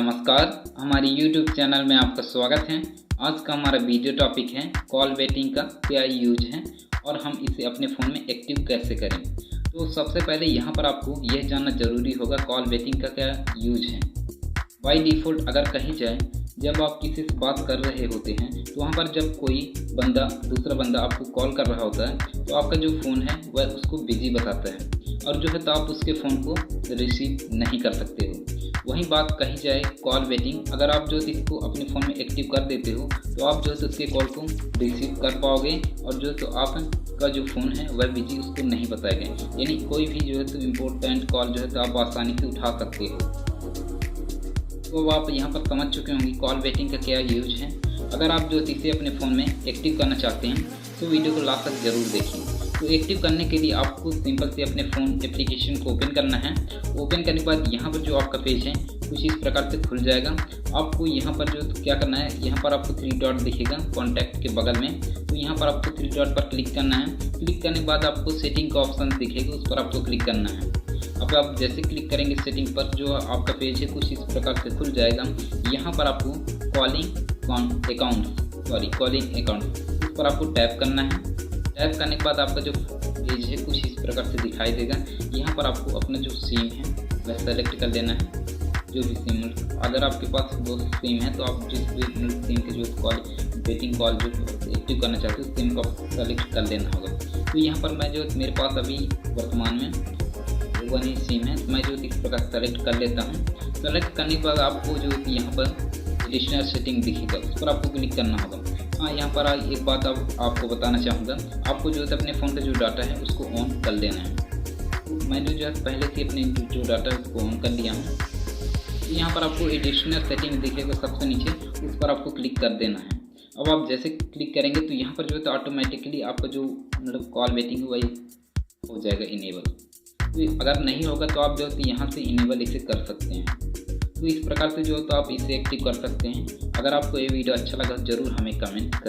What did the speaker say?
नमस्कार, हमारी YouTube channel में आपका स्वागत है। आज का हमारा वीडियो टॉपिक है कॉल वेटिंग का क्या यूज है और हम इसे अपने फ़ोन में एक्टिव कैसे करें। तो सबसे पहले यहाँ पर आपको यह जानना ज़रूरी होगा कॉल वेटिंग का क्या यूज है। बाय डिफ़ॉल्ट अगर कही जाए, जब आप किसी से बात कर रहे होते हैं तो वहाँ पर जब कोई दूसरा बंदा आपको कॉल कर रहा होता है तो आपका जो फ़ोन है वह उसको बिजी बताता है और जो है तो आप उसके फ़ोन को रिसीव नहीं कर सकते हो। वहीं बात कही जाए कॉल वेटिंग, अगर आप जो है इसको अपने फ़ोन में एक्टिव कर देते हो तो आप जो है उसके कॉल को रिसीव कर पाओगे और जो है तो आपका जो फ़ोन है वह बिजी उसको नहीं बताएगा, यानी कोई भी जो है तो इम्पोर्टेंट कॉल जो है तो आप आसानी से उठा सकते हो। तो आप यहाँ पर समझ चुके होंगे कॉल वेटिंग का क्या यूज है। अगर आप जो इसे अपने फ़ोन में एक्टिव करना चाहते हैं तो वीडियो को लास्ट तक ज़रूर देखें। तो एक्टिव करने के लिए आपको सिंपल से अपने फ़ोन एप्लीकेशन को ओपन करना है। ओपन करने के बाद यहाँ पर जो आपका पेज है कुछ इस प्रकार से खुल जाएगा। आपको यहाँ पर जो क्या करना है, यहाँ पर आपको 3 डॉट दिखेगा कॉन्टैक्ट के बगल में, तो यहाँ पर आपको 3 डॉट पर क्लिक करना है। क्लिक करने के बाद आपको सेटिंग का ऑप्शन दिखेगा, उस पर आपको क्लिक करना है। अब आप जैसे क्लिक करेंगे सेटिंग पर, जो आपका पेज है कुछ इस प्रकार से खुल जाएगा। यहाँ पर आपको कॉलिंग अकाउंट उस पर आपको टैप करना है। टैप करने के बाद आपका जो पेज है कुछ इस प्रकार से दिखाई देगा। यहाँ पर आपको अपना जो सिम है वह सेलेक्ट कर लेना है। जो भी सिम, अगर आपके पास वो सिम है तो आप जिस भी सिम के जो कॉल वेटिंग कॉल जो एक्टिव करना चाहते हो सिम को सेलेक्ट कर लेना होगा। तो यहाँ पर मैं जो मेरे पास अभी वर्तमान में वन ही सिम है, तो मैं जो इस प्रकार सेलेक्ट कर लेता हूँ। सेलेक्ट करने के बाद आपको जो यहाँ पर एडिशनल सेटिंग दिखेगा, उस पर आपको क्लिक करना होगा। हाँ, यहाँ पर एक बात आपको बताना चाहूँगा, आपको जो है अपने फ़ोन का जो डाटा है उसको ऑन कर लेना है। तो मैं जो है पहले से अपने जो डाटा है उसको ऑन कर लिया हूँ। तो यहाँ पर आपको एडिशनल सेटिंग दिखेगा सबसे नीचे, उस पर आपको क्लिक कर देना है। अब आप जैसे क्लिक करेंगे तो यहाँ पर जो है तो ऑटोमेटिकली आपका जो कॉल वेटिंग वही हो जाएगा इनेबल। तो अगर नहीं होगा तो आप जो है यहाँ से इनेबल इसे कर सकते हैं। तो इस प्रकार से जो है तो आप इसे एक्टिव कर सकते हैं। अगर आपको ये वीडियो अच्छा लगा तो ज़रूर हमें कमेंट करें।